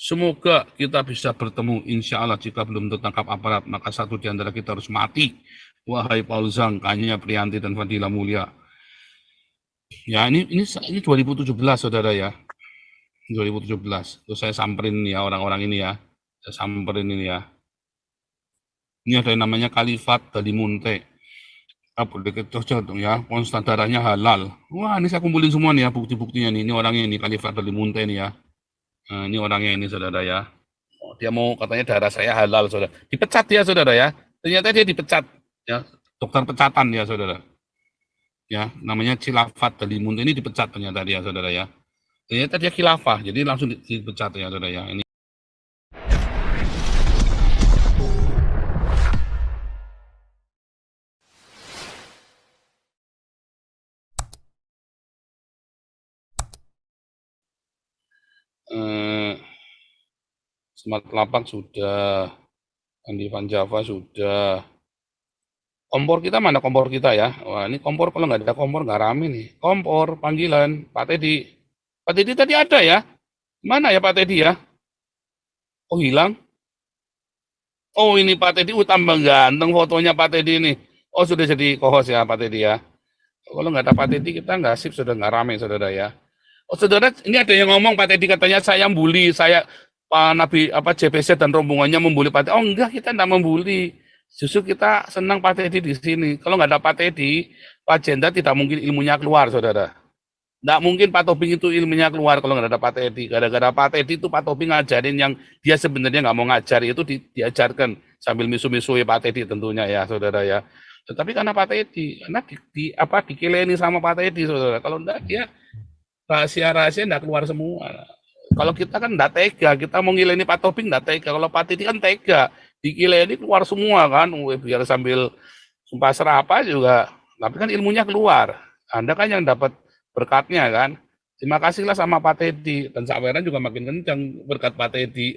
Semoga kita bisa bertemu, insya Allah. Jika belum tertangkap aparat, maka satu di antara kita harus mati. Wahai Paul Zhang, Kanya Prianti, dan Fadila Mulia. Ya, ini 2017, saudara ya. 2017. Terus saya samperin ya orang-orang ini ya. Saya samperin ini ya. Ini ada yang namanya Khalifat Dalimunte. Boleh cocok dong ya. Konstan darahnya halal. Wah, ini saya kumpulin semua nih ya bukti-buktinya nih. Ini orangnya ini Khalifat Dalimunte nih ya. Nah, ini orangnya ini saudara ya. Oh, dia mau katanya darah saya halal saudara. Dipecat ya saudara ya. Ternyata dia dipecat ya. Dokter pecatan ya saudara. Ya, namanya Khilafat Dalimunte ini dipecat ternyata dia saudara ya. Ternyata dia khilafah, jadi langsung dipecat ya saudara ya. Ini Smart Lapak sudah, Andi Van Java sudah. Kompor kita mana kompor kita ya? Wah ini kompor kalau nggak ada kompor nggak rame nih. Kompor panggilan Pak Teddy. Pak Teddy tadi ada ya? Mana ya Pak Teddy ya? Oh hilang? Oh ini Pak Teddy tambah ganteng fotonya Pak Teddy ini. Oh sudah jadi co-host ya Pak Teddy ya. Kalau nggak ada Pak Teddy kita nggak sip, sudah nggak rame saudara ya. Oh saudara, ini ada yang ngomong Pak Teddy katanya saya bully, saya Pak Nabi apa JPC dan rombongannya membuli Pak Teddy. Oh enggak, kita enggak membuli. Justru kita senang Pak Teddy di sini. Kalau nggak ada Pak Teddy, Pak Jenda tidak mungkin ilmunya keluar, saudara. Nggak mungkin Pak Tobing itu ilmunya keluar kalau nggak ada Pak Teddy. Gara-gara Pak Teddy itu Pak Tobing ngajarin yang dia sebenarnya nggak mau ngajari itu diajarkan sambil misu-misui Pak Teddy tentunya ya, saudara ya. Tetapi karena Pak Teddy, karena dikileni sama Pak Teddy, saudara. Kalau enggak dia rahasia-rahasia enggak keluar semua. Kalau kita kan enggak tega, kita mau ngileni Pak Tobing enggak tega. Kalau Pak Teddy kan tega, dikileni keluar semua kan, biar sambil sumpah serapah juga. Tapi kan ilmunya keluar. Anda kan yang dapat berkatnya kan. Terima kasihlah sama Pak Teddy. Dan saweran juga makin kencang berkat Pak Teddy.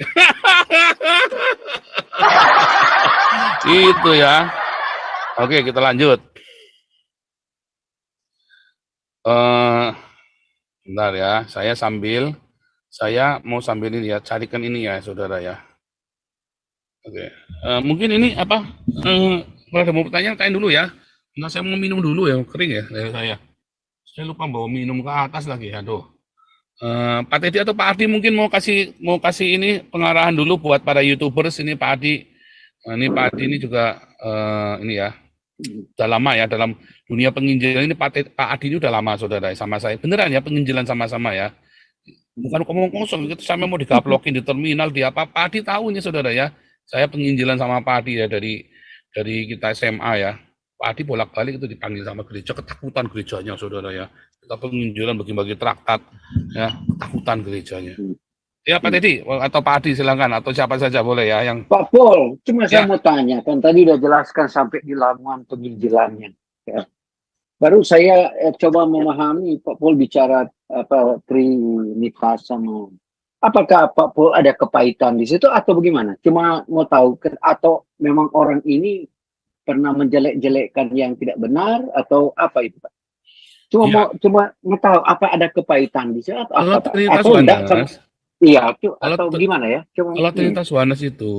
Itu ya. Oke, kita lanjut. Bentar ya, saya mau sambil ini ya, carikan ini ya, saudara ya. Oke, mungkin ini apa? Kalau ada mau pertanyaan, tanya dulu ya. Nah, saya mau minum dulu ya, kering ya dari saya. Saya lupa bawa minum ke atas lagi, aduh. Pak Teddy atau Pak Adi mungkin mau kasih ini pengarahan dulu buat para YouTubers ini Pak Adi. Nah, ini Pak Adi ini juga ini ya. Udah lama ya dalam dunia penginjilan ini Pak Adi ini udah lama saudara sama saya. Beneran ya penginjilan sama-sama ya. Bukan ngomong kosong, itu sampai mau digaplokin di terminal di apa. Pak Adi tahu ini saudara ya. Saya penginjilan sama Pak Adi ya dari kita SMA ya. Pak Adi bolak-balik itu dipanggil sama gereja, ketakutan gerejanya saudara ya. Kita penginjilan bagi-bagi traktat ya, ketakutan gerejanya. Ya Pak Teddy atau Pak Adi silakan atau siapa saja boleh ya yang Pak Pol, cuma saya mau tanya kan tadi udah jelaskan sampai di lamuan penginjilannya. Ya. Baru saya coba memahami Pak Pol bicara apa trinitas sama apakah Pak Pol ada kepahitan di situ atau bagaimana? Cuma mau tahu atau memang orang ini pernah menjelek-jelekkan yang tidak benar atau apa itu Pak? Cuma mau tahu apa ada kepahitan di situ atau apa? Atau enggak? Iya, atau gimana ya? Kalau Trinitas Oneness itu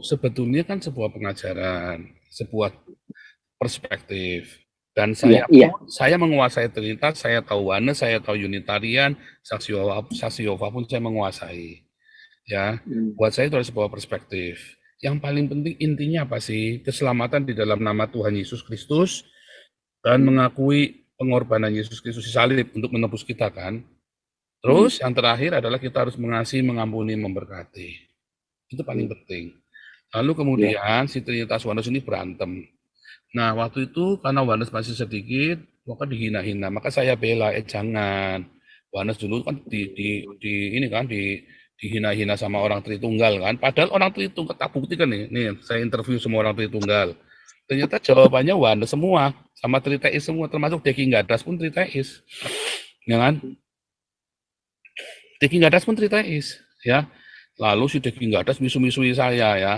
sebetulnya kan sebuah pengajaran, sebuah perspektif. Dan saya menguasai Trinitas, saya tahu Oneness, saya tahu Unitarian, Saksi Yehova pun saya menguasai. Ya, buat saya itu adalah sebuah perspektif. Yang paling penting intinya apa sih? Keselamatan di dalam nama Tuhan Yesus Kristus dan mengakui pengorbanan Yesus Kristus di salib untuk menebus kita kan. Terus yang terakhir adalah kita harus mengasihi, mengampuni, memberkati. Itu paling penting. Lalu kemudian si Trinitas Oneness ini berantem. Nah waktu itu karena Oneness masih sedikit, maka dihina-hina. Maka saya bela, jangan. Oneness dulu kan dihina-hina sama orang Tritunggal kan. Padahal orang Tritunggal, tak buktikan nih saya interview semua orang Tritunggal. Ternyata jawabannya Oneness semua, sama Triteis semua, termasuk Deki Gadas pun Triteis. Ya kan? Deki Gadas pun Triteis, ya. Lalu si Deki Gadas misu-misui saya ya.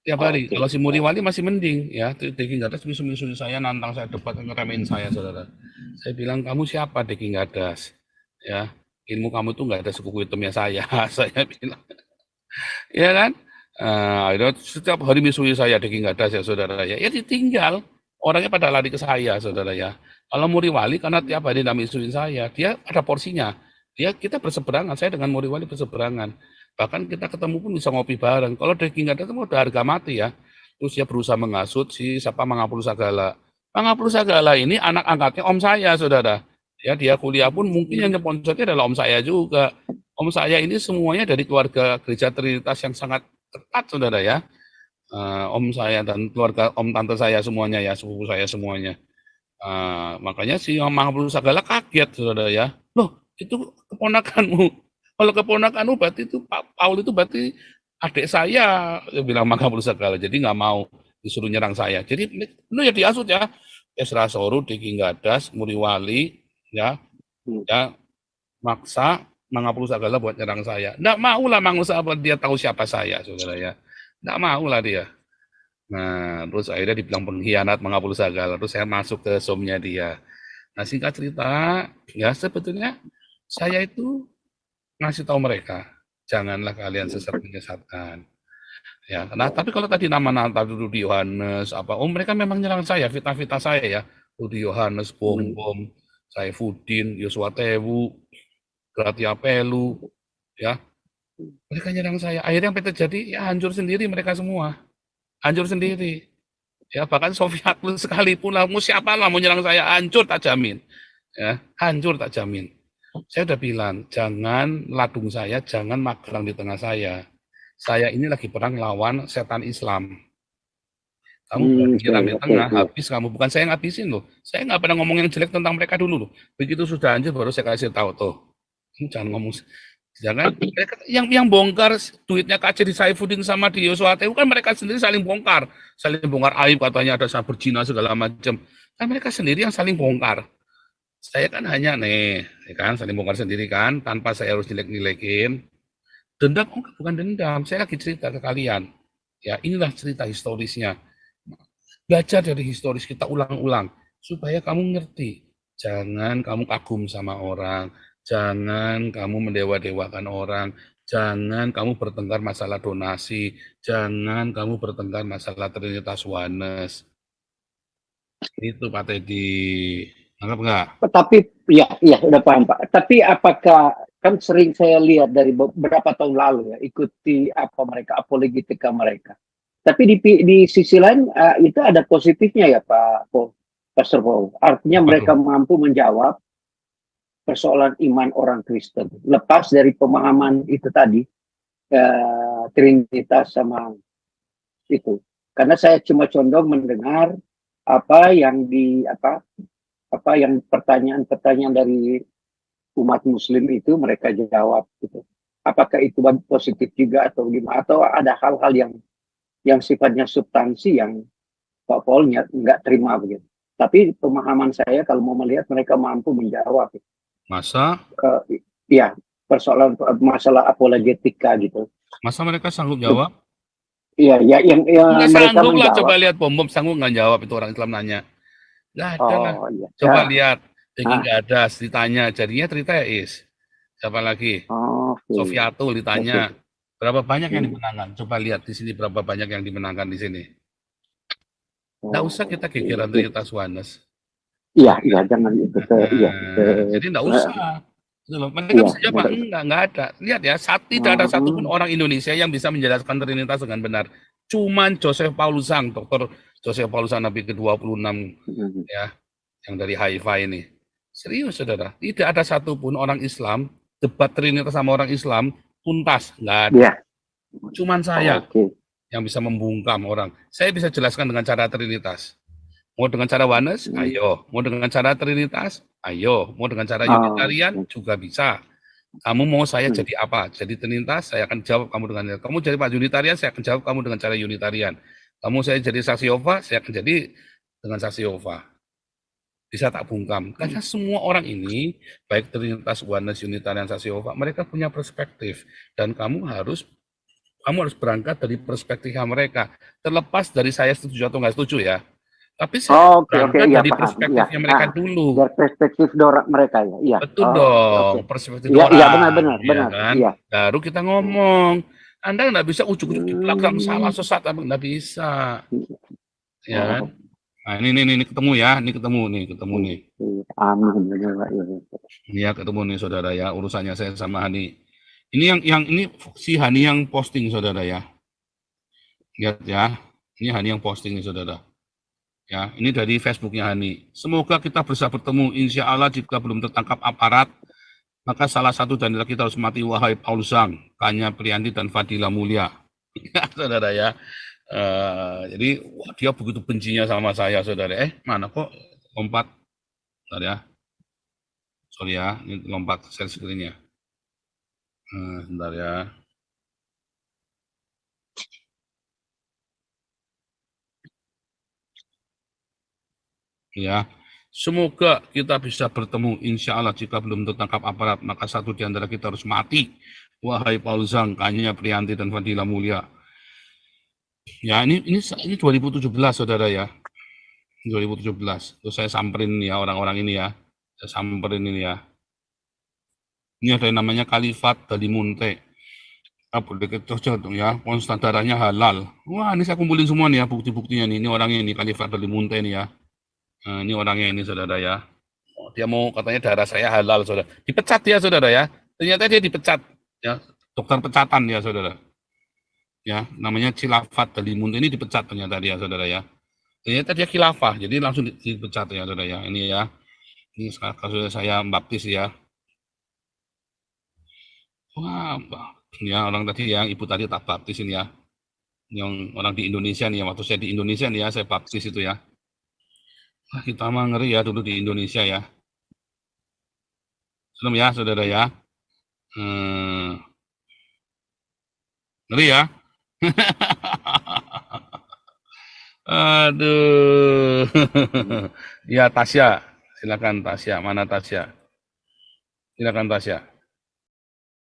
Tiap hari. Kalau si Muriwali masih mending ya. Deki Gadas misu-misui saya, nantang saya debat, ngeremehin saya, saudara. Saya bilang, kamu siapa Deki Gadas? Ya, ilmu kamu tuh nggak ada sekuku hitamnya saya. Saya bilang. Ya kan? Akhirnya setiap hari misui saya daging gadas ya saudara ya. Ya ditinggal. Orangnya pada lari ke saya saudara ya. Kalau Muri Wali karena tiap hari dia misuin saya, dia ada porsinya. Kita berseberangan, saya dengan Muri Wali berseberangan. Bahkan kita ketemu pun bisa ngopi bareng. Kalau daging gadas itu udah harga mati ya. Terus dia berusaha mengasut si siapa Mangapul Sagala. Mangapul Sagala ini anak angkatnya om saya saudara. Ya dia kuliah pun mungkin yang nyponsornya adalah om saya juga. Om saya ini semuanya dari keluarga Gereja Trinitas yang sangat ketat, saudara ya. Om saya dan keluarga om tante saya semuanya ya, sepupu saya semuanya. Makanya si Om Mahapulu Sagala kaget, saudara ya. Loh, itu keponakanmu. Kalau keponakanmu berarti itu Pak Paul itu berarti adik saya, dia bilang Mahapulu Sagala. Jadi nggak mau disuruh nyerang saya. Jadi itu ya diasut ya. Esra Soru, Diki Gadas, Muri Wali, ya, ya maksa Mangapulu Sagala buat nyerang saya. Nggak mau lah Mangapulu Sagala dia tahu siapa saya, saudara ya. Nggak mau lah dia. Nah, terus akhirnya dibilang pengkhianat Mangapulu Sagala. Terus saya masuk ke somnya dia. Nah, singkat cerita, ya sebetulnya saya itu ngasih tahu mereka, janganlah kalian sesat menyesatkan. Ya, nah tapi kalau tadi nama-nama Rudi Yohanes apa, mereka memang nyerang saya, fitnah-fitnah saya ya. Rudi Yohanes, Bom, Saifuddin, Yosua Tewu, Gratia Pelu, ya mereka nyerang saya. Akhirnya yang terjadi ya hancur sendiri mereka semua, hancur sendiri. Ya bahkan Soviet sekalipun lah, mau siapa lah mau nyerang saya, hancur tak jamin. Ya, hancur tak jamin. Saya udah bilang, jangan ladung saya, jangan magelang di tengah saya. Saya ini lagi perang lawan setan Islam. Kamu berani nyerang di tengah, habis kamu. Bukan saya yang ngabisin loh. Saya nggak pernah ngomong yang jelek tentang mereka dulu loh. Begitu sudah hancur baru saya kasih tahu tuh. Jangan ngomong, jangan mereka yang bongkar duitnya Kak di Saifuddin sama di Yosua Tewu kan mereka sendiri saling bongkar aib katanya ada sabar berzina segala macam. Kan mereka sendiri yang saling bongkar. Saya kan hanya nih, ya kan saling bongkar sendiri kan, tanpa saya harus jelek-jelekin. Dendam, bukan dendam. Saya lagi cerita ke kalian. Ya, inilah cerita historisnya. Belajar dari historis kita ulang-ulang supaya kamu ngerti. Jangan kamu kagum sama orang, jangan kamu mendewa-dewakan orang, jangan kamu bertengkar masalah donasi, jangan kamu bertengkar masalah Trinitas Oneness. Itu Pak Teddy. Anggap enggak? Tapi ya udah paham Pak. Tapi apakah kan sering saya lihat dari beberapa tahun lalu ya ikuti apa mereka apologetika mereka. Tapi di sisi lain itu ada positifnya ya Pak Paul, Pastor Paul. Artinya mereka mampu menjawab persoalan iman orang Kristen. Lepas dari pemahaman itu tadi Trinitas sama itu. Karena saya cuma condong mendengar apa yang pertanyaan-pertanyaan dari umat Muslim itu mereka jawab gitu. Apakah itu positif juga atau gimana? Atau ada hal-hal yang sifatnya substansi yang Pak Paul nggak terima begitu. Tapi pemahaman saya kalau mau melihat mereka mampu menjawab. Masa? Ya, persoalan masalah apologetika gitu. Masa mereka sanggup jawab? Iya, ya yang nggak mereka sanggup lah, menjawab. coba lihat Bom sanggup nggak jawab itu orang Islam nanya. Nggak ada lah. Iya. Coba lihat, nggak ada ditanya, jadinya cerita ya Is. Siapa lagi? Sofiatul ditanya. Berapa banyak yang dimenangkan? Coba lihat di sini berapa banyak yang dimenangkan di sini. Nggak usah kita gegeran Trinitas Oneness. Iya, jangan itu. Jadi nggak usah. Mereka bisa jawab, nggak ada. Lihat ya, tidak ada satupun orang Indonesia yang bisa menjelaskan Trinitas dengan benar. Cuman Joseph Paulusang, Dr. Joseph Paulusang Nabi ke-26 ya, yang dari Haifa ini. Serius saudara, tidak ada satupun orang Islam debat Trinitas sama orang Islam tuntas, nggak ada. Cuman saya yang bisa membungkam orang. Saya bisa jelaskan dengan cara Trinitas. Mau dengan cara Oneness, ayo. Mau dengan cara Trinitas, ayo. Mau dengan cara Unitarian, juga bisa. Kamu mau saya jadi apa? Jadi Trinitas, saya akan jawab kamu dengan kamu jadi Pak Unitarian, saya akan jawab kamu dengan cara Unitarian. Kamu saya jadi saksi Yehova, saya akan jadi dengan saksi Yehova. Bisa tak bungkam. Karena semua orang ini, baik Trinitas, Oneness, Unitarian, saksi Yehova, mereka punya perspektif. Dan kamu harus berangkat dari perspektifnya mereka. Terlepas dari saya setuju atau nggak setuju ya. Tapi saya berangkat dari perspektifnya mereka dulu. Dari perspektif mereka ya. Betul dong, perspektif orang. Iya benar. Kan? Baru kita ngomong. Anda nggak bisa ujuk-ujuk di belakang salah sesat apa nggak bisa, ya kan? Oh, Nah ini ketemu ya, ini ketemu nih. amin, benar Pak. Ya. Ini ya ketemu nih saudara ya, urusannya saya sama Hani. Ini yang ini si Hani yang posting saudara ya. Lihat ya, ini Hani yang posting nih saudara. Ya, ini dari Facebooknya Hani. Semoga kita bisa bertemu. Insya Allah jika belum tertangkap aparat, maka salah satu dari kita harus mati. Wahai Paul Zhang, Kanya Prianti dan Fadila Mulia. Ya, saudara ya. Jadi wah, dia begitu bencinya sama saya, saudara. Mana kok lompat? Bentar ya. Sorry ya, ini lompat share screen-nya. Bentar ya. Ya, semoga kita bisa bertemu. Insya Allah jika belum tertangkap aparat, maka satu di antara kita harus mati. Wahai Paul Zhang, Kanya Prianti dan Fadila Mulia. Ya, ini 2017 saudara ya. 2017. Terus saya samperin ya orang-orang ini ya. Saya samperin ini ya. Ini ada yang namanya Khalifat Dalimunte. Boleh cocok dong ya. Konstan darahnya halal. Wah, ini saya kumpulin semua nih ya bukti-buktinya nih. Ini orangnya ini Khalifat Dalimunte ini ya. Nah, ini orangnya ini saudara ya. Oh, dia mau katanya darah saya halal saudara. Dipecat ya saudara ya. Ternyata dia dipecat ya. Dokter pecatan ya saudara. Ya, namanya Khilafat Dalimunte ini dipecat ternyata dia saudara ya. Ternyata dia khilafah, jadi langsung dipecat ya saudara ya. Ini ya, ini kasus saya baptis ya. Wah, ya orang tadi yang ibu tadi tak baptis ini ya. Yang orang di Indonesia nih ya, waktu saya di Indonesia nih ya, saya baptis itu ya. Wah, kita mah ngeri ya dulu di Indonesia ya. Serem ya saudara ya. Ngeri ya. Aduh. Ya Tasya, silakan Tasya. Mana Tasya? Silakan Tasya.